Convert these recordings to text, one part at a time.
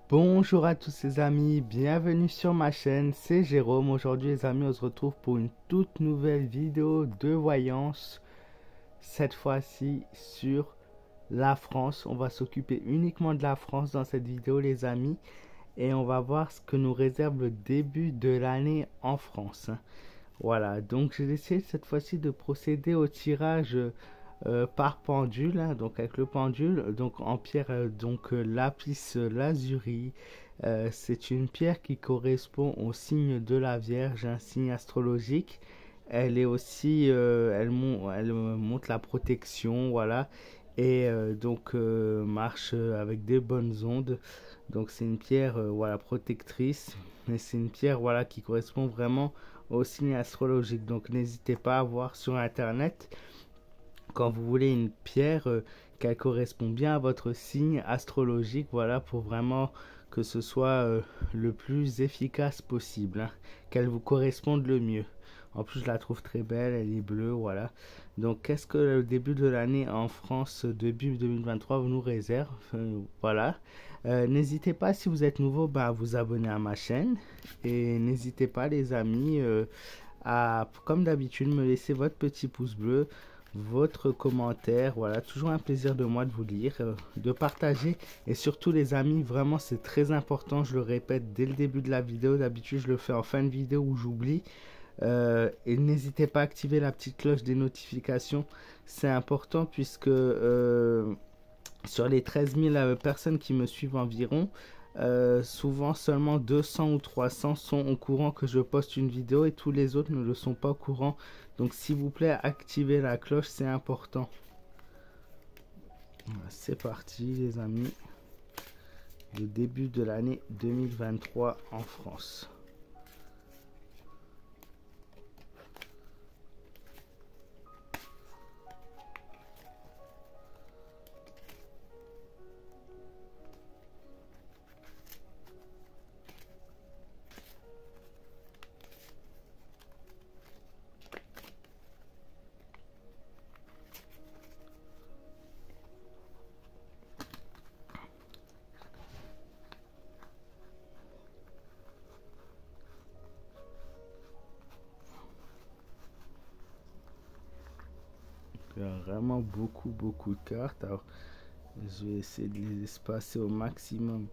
Bonjour à tous les amis, bienvenue sur ma chaîne, c'est Jérôme. Aujourd'hui les amis, on se retrouve pour une toute nouvelle vidéo de voyance. Cette fois-ci sur la France. On va s'occuper uniquement de la France dans cette vidéo les amis. Et on va voir ce que nous réserve le début de l'année en France. Voilà, donc j'ai décidé cette fois-ci de procéder au tirage par pendule, hein, donc avec le pendule, donc en pierre, lapis lazuli. C'est une pierre qui correspond au signe de la Vierge, un signe astrologique. Elle est aussi, elle montre la protection, voilà, et marche avec des bonnes ondes. Donc c'est une pierre, voilà, protectrice, mais c'est une pierre, voilà, qui correspond vraiment au signe astrologique. Donc n'hésitez pas à voir sur internet quand vous voulez une pierre qu'elle correspond bien à votre signe astrologique, voilà, pour vraiment que ce soit le plus efficace possible, hein, qu'elle vous corresponde le mieux. En plus, je la trouve très belle, elle est bleue, voilà. Donc, qu'est-ce que le début de l'année en France, début 2023, nous réserve? Voilà. N'hésitez pas, si vous êtes nouveau, à vous abonner à ma chaîne. Et n'hésitez pas, les amis, à, comme d'habitude, me laisser votre petit pouce bleu, votre commentaire. Voilà, toujours un plaisir de moi de vous lire, de partager. Et surtout, les amis, vraiment, c'est très important. Je le répète dès le début de la vidéo. D'habitude, je le fais en fin de vidéo où j'oublie. Et n'hésitez pas à activer la petite cloche des notifications. C'est important puisque sur les 13 000 personnes qui me suivent environ, souvent seulement 200 ou 300 sont au courant que je poste une vidéo et tous les autres ne le sont pas au courant. Donc s'il vous plaît, activez la cloche, c'est important. Voilà, c'est parti les amis. Le début de l'année 2023 en France. Il y a vraiment beaucoup de cartes. Alors, je vais essayer de les espacer au maximum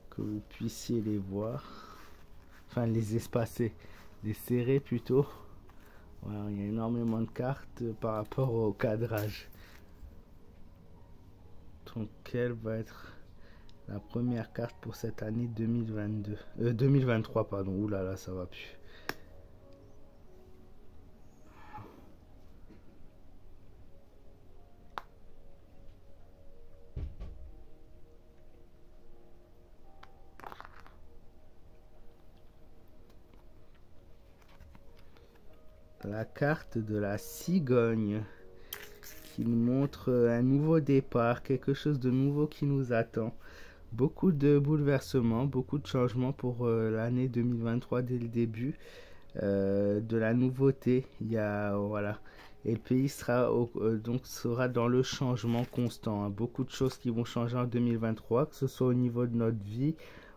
que vous puissiez les voir. Enfin, les espacer, les serrer plutôt. Voilà, il y a énormément de cartes par rapport au cadrage. Donc, quelle va être la première carte pour cette année 2023, pardon. Ouh là là, ça va plus. La carte de la cigogne qui nous montre un nouveau départ, quelque chose de nouveau qui nous attend. Beaucoup de bouleversements, beaucoup de changements pour l'année 2023 dès le début. De la nouveauté, il y a, voilà, et le pays sera dans le changement constant, hein. Beaucoup de choses qui vont changer en 2023, que ce soit au niveau de notre vie,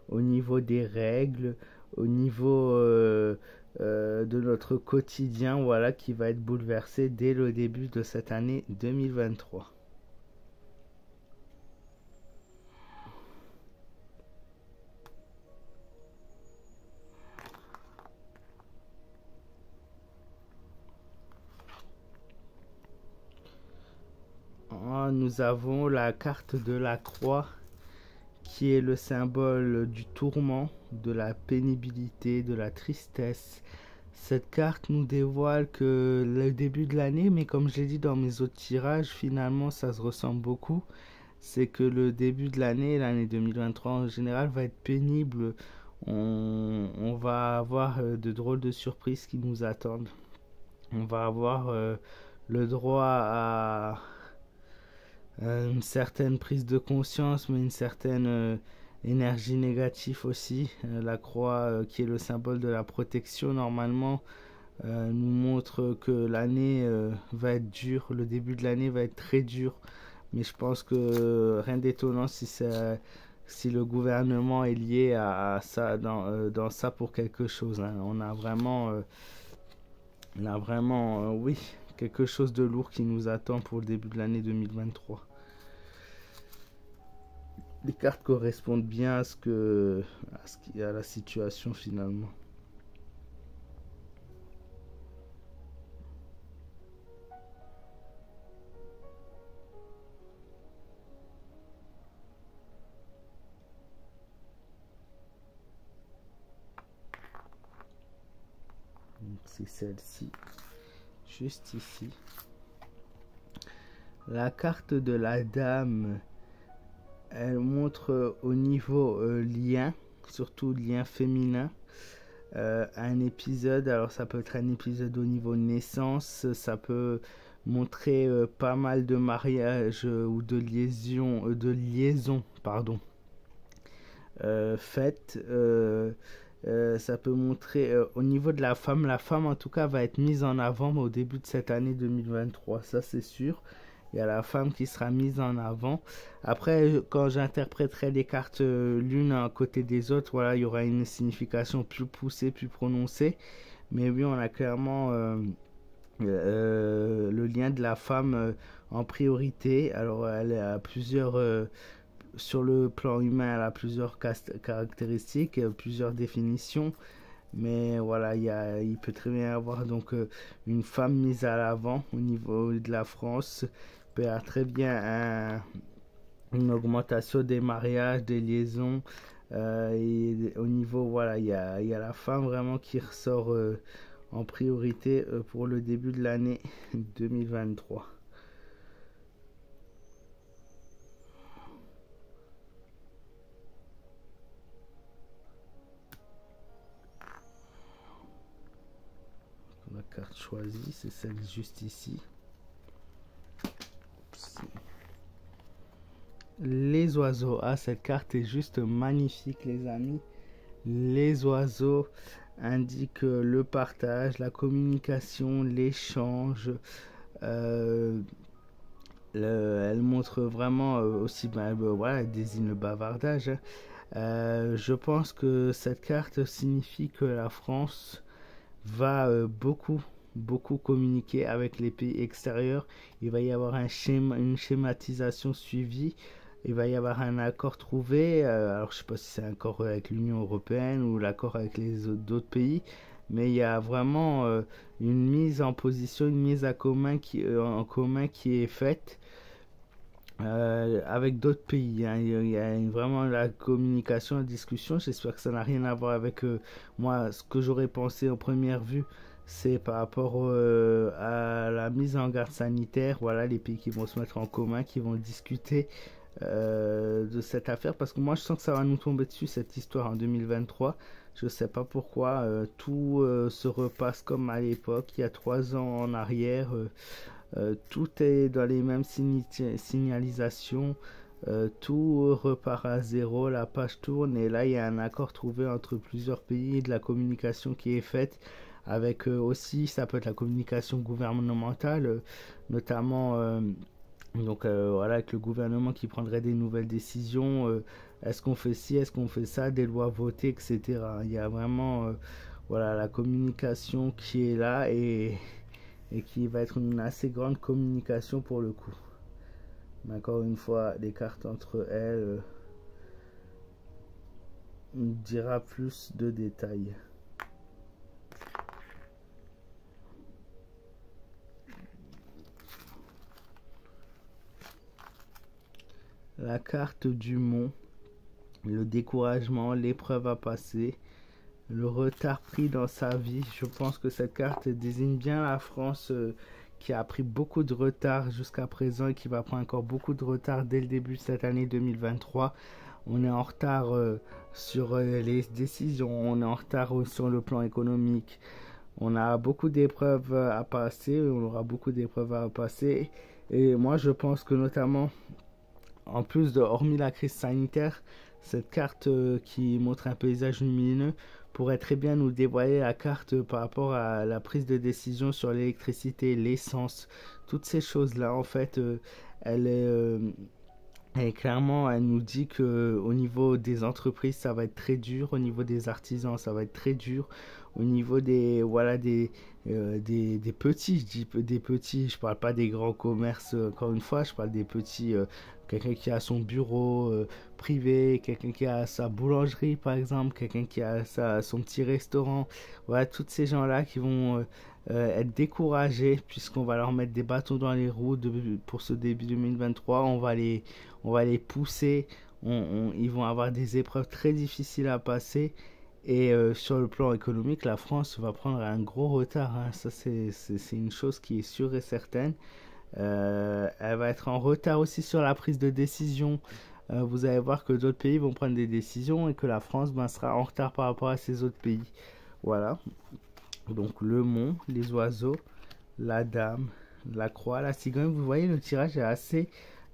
au niveau des règles, au niveau de notre quotidien, voilà, qui va être bouleversé dès le début de cette année 2023. Nous avons la carte de la croix qui est le symbole du tourment, de la pénibilité, de la tristesse. Cette carte nous dévoile que le début de l'année, mais comme je l'ai dit dans mes autres tirages, finalement ça se ressemble beaucoup. C'est que le début de l'année 2023 en général, va être pénible. On va avoir de drôles de surprises qui nous attendent. On va avoir le droit à une certaine prise de conscience, mais une certaine énergie négative aussi. La croix, qui est le symbole de la protection, normalement, nous montre que l'année va être dure. Le début de l'année va être très dur. Mais je pense que rien d'étonnant si si le gouvernement est lié à ça, dans ça pour quelque chose, hein. On a vraiment, oui, quelque chose de lourd qui nous attend pour le début de l'année 2023. Les cartes correspondent bien à la situation finalement. C'est celle-ci, juste ici. La carte de la dame, elle montre au niveau lien, surtout lien féminin, un épisode. Alors ça peut être un épisode au niveau naissance, ça peut montrer pas mal de mariages ou de liaison, pardon, faites. Ça peut montrer au niveau de la femme en tout cas va être mise en avant au début de cette année 2023, ça c'est sûr. Il y a la femme qui sera mise en avant. Après, quand j'interpréterai les cartes l'une à côté des autres, voilà, il y aura une signification plus poussée, plus prononcée. Mais oui, on a clairement le lien de la femme en priorité. Alors, elle a plusieurs, sur le plan humain, elle a plusieurs caractéristiques, plusieurs définitions. Mais voilà, il peut très bien y avoir donc une femme mise à l'avant au niveau de la France. Il peut y avoir très bien une augmentation des mariages, des liaisons. Et au niveau, voilà, il y a la femme vraiment qui ressort en priorité pour le début de l'année 2023. La carte choisie, c'est celle juste ici. Les oiseaux. Ah, cette carte est juste magnifique, les amis. Les oiseaux indiquent le partage, la communication, l'échange. Elle montre vraiment aussi, voilà, elle désigne le bavardage, hein. Je pense que cette carte signifie que la France va beaucoup communiquer avec les pays extérieurs. Il va y avoir une schématisation suivie. Il va y avoir un accord trouvé. Alors, je ne sais pas si c'est un accord avec l'Union européenne ou l'accord avec les d'autres pays. Mais il y a vraiment une mise en position, une mise en commun qui est faite avec d'autres pays, hein. Il y a vraiment la communication, la discussion. J'espère que ça n'a rien à voir avec moi. Ce que j'aurais pensé en première vue, c'est par rapport à la mise en garde sanitaire. Voilà, les pays qui vont se mettre en commun, qui vont discuter de cette affaire. Parce que moi, je sens que ça va nous tomber dessus, cette histoire en 2023. Je sais pas pourquoi tout se repasse comme à l'époque, il y a 3 ans en arrière. Tout est dans les mêmes signalisations. Tout repart à zéro, la page tourne et là il y a un accord trouvé entre plusieurs pays, de la communication qui est faite avec aussi, ça peut être la communication gouvernementale, notamment donc voilà, avec le gouvernement qui prendrait des nouvelles décisions, est-ce qu'on fait ci, est-ce qu'on fait ça, des lois votées, etc. Il y a vraiment voilà, la communication qui est là et qui va être une assez grande communication pour le coup. Mais encore une fois, les cartes entre elles dira plus de détails. La carte du mont, le découragement, l'épreuve à passer, le retard pris dans sa vie. Je pense que cette carte désigne bien la France qui a pris beaucoup de retard jusqu'à présent et qui va prendre encore beaucoup de retard dès le début de cette année 2023. On est en retard sur les décisions, on est en retard sur le plan économique. On a beaucoup d'épreuves à passer, on aura beaucoup d'épreuves à passer. Et moi, je pense que notamment, en plus de, hormis la crise sanitaire, cette carte qui montre un paysage lumineux pourrait très bien nous dévoiler la carte par rapport à la prise de décision sur l'électricité, l'essence, toutes ces choses-là. En fait, elle est Et clairement, elle nous dit que au niveau des entreprises, ça va être très dur. Au niveau des artisans, ça va être très dur. Au niveau des, voilà, des petits, je dis des petits, je parle pas des grands commerces, encore une fois, je parle des petits, quelqu'un qui a son bureau privé, quelqu'un qui a sa boulangerie, par exemple, quelqu'un qui a son petit restaurant. Voilà, tous ces gens-là qui vont être découragés puisqu'on va leur mettre des bâtons dans les roues pour ce début 2023. On va les pousser. Ils vont avoir des épreuves très difficiles à passer. Et sur le plan économique, la France va prendre un gros retard, hein. Ça, c'est une chose qui est sûre et certaine. Elle va être en retard aussi sur la prise de décision. Vous allez voir que d'autres pays vont prendre des décisions et que la France ben, sera en retard par rapport à ces autres pays. Voilà. Donc le mont, les oiseaux, la dame, la croix, la cigogne. Vous voyez, le tirage est assez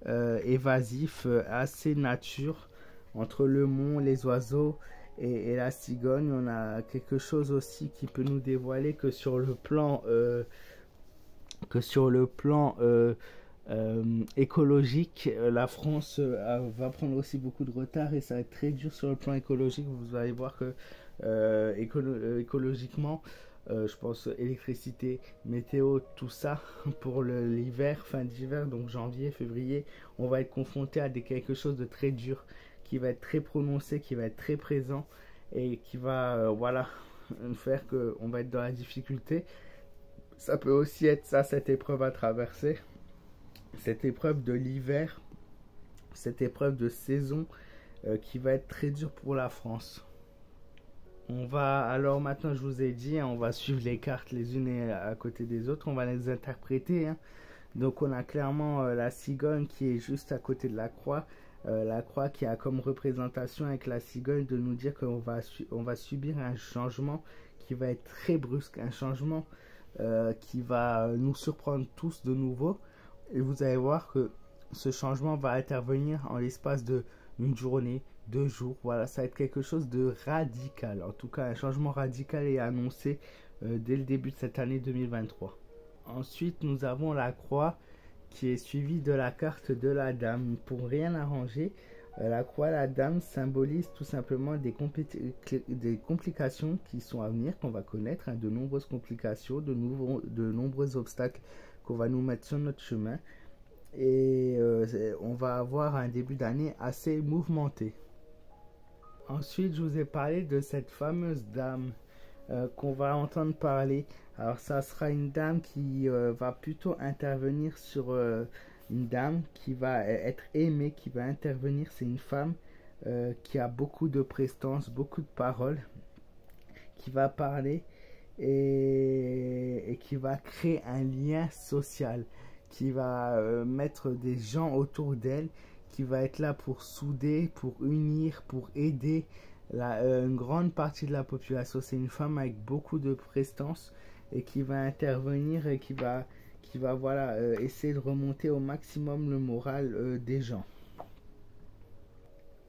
évasif, assez nature. Entre le mont, les oiseaux et la cigogne, on a quelque chose aussi qui peut nous dévoiler que sur le plan écologique, la France va prendre aussi beaucoup de retard et ça va être très dur sur le plan écologique. Vous allez voir que écologiquement, je pense électricité, météo, tout ça pour l'hiver, fin d'hiver, donc janvier, février, on va être confronté à quelque chose de très dur qui va être très prononcé, qui va être très présent et qui va voilà faire que on va être dans la difficulté. Ça peut aussi être ça, cette épreuve à traverser, cette épreuve de l'hiver, cette épreuve de saison qui va être très dure pour la France. On va, alors maintenant je vous ai dit, hein, on va suivre les cartes les unes à côté des autres, on va les interpréter, hein. Donc on a clairement la cigogne qui est juste à côté de la croix qui a comme représentation avec la cigogne de nous dire qu'on va subir un changement qui va être très brusque, un changement qui va nous surprendre tous de nouveau. Et vous allez voir que ce changement va intervenir en l'espace de une journée, 2 jours. Voilà, ça va être quelque chose de radical. En tout cas, un changement radical est annoncé dès le début de cette année 2023. Ensuite, nous avons la croix qui est suivie de la carte de la dame. Pour rien arranger, la croix, la dame symbolise tout simplement des complications qui sont à venir, qu'on va connaître, hein, de nombreuses complications, de nombreux obstacles qu'on va nous mettre sur notre chemin. Et on va avoir un début d'année assez mouvementé. Ensuite, je vous ai parlé de cette fameuse dame qu'on va entendre parler. Alors, ça sera une dame qui va plutôt intervenir sur une dame qui va être aimée, qui va intervenir. C'est une femme qui a beaucoup de prestance, beaucoup de paroles, qui va parler et qui va créer un lien social, qui va mettre des gens autour d'elle, qui va être là pour souder, pour unir, pour aider une grande partie de la population. C'est une femme avec beaucoup de prestance et qui va intervenir et qui va voilà, essayer de remonter au maximum le moral des gens.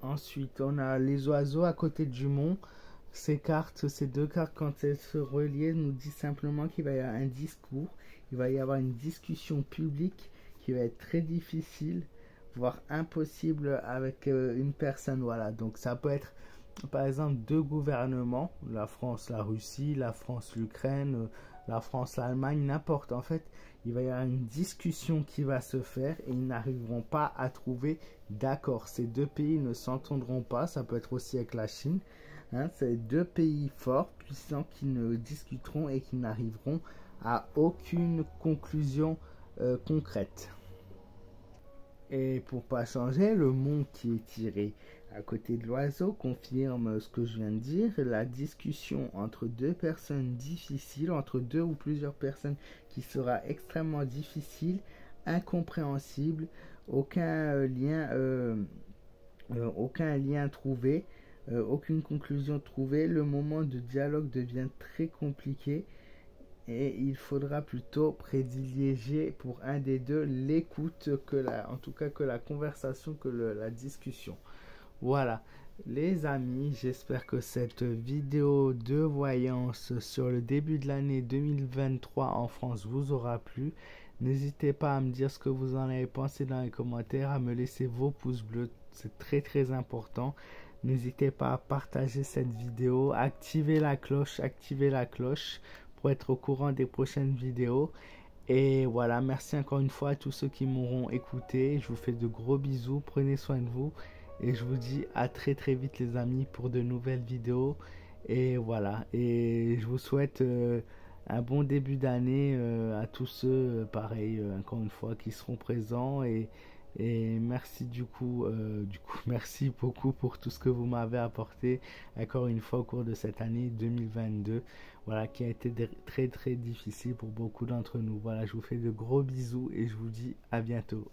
Ensuite, on a les oiseaux à côté du mont. Ces deux cartes, quand elles se relient, nous disent simplement qu'il va y avoir un discours, il va y avoir une discussion publique qui va être très difficile, voire impossible avec une personne. Voilà, donc ça peut être par exemple 2 gouvernements, la France, la Russie, la France, l'Ukraine, la France, l'Allemagne, n'importe. En fait, il va y avoir une discussion qui va se faire et ils n'arriveront pas à trouver d'accord. Ces 2 pays ne s'entendront pas, ça peut être aussi avec la Chine. Hein, c'est 2 pays forts, puissants qui ne discuteront et qui n'arriveront à aucune conclusion concrète. Et pour pas changer, le mont qui est tiré à côté de l'oiseau confirme ce que je viens de dire. La discussion entre 2 personnes difficiles, entre 2 ou plusieurs personnes qui sera extrêmement difficile, incompréhensible, aucun lien trouvé, aucune conclusion trouvée. Le moment de dialogue devient très compliqué. Et il faudra plutôt privilégier pour un des deux l'écoute en tout cas que la conversation, que la discussion. Voilà, les amis, j'espère que cette vidéo de voyance sur le début de l'année 2023 en France vous aura plu. N'hésitez pas à me dire ce que vous en avez pensé dans les commentaires, à me laisser vos pouces bleus, c'est très très important. N'hésitez pas à partager cette vidéo, activer la cloche pour être au courant des prochaines vidéos. Et voilà, merci encore une fois à tous ceux qui m'auront écouté. Je vous fais de gros bisous, prenez soin de vous. Et je vous dis à très très vite les amis pour de nouvelles vidéos. Et voilà, et je vous souhaite un bon début d'année à tous ceux, pareil, encore une fois, qui seront présents. Et merci merci beaucoup pour tout ce que vous m'avez apporté, encore une fois, au cours de cette année 2022. Voilà, qui a été très très difficile pour beaucoup d'entre nous. Voilà, je vous fais de gros bisous et je vous dis à bientôt.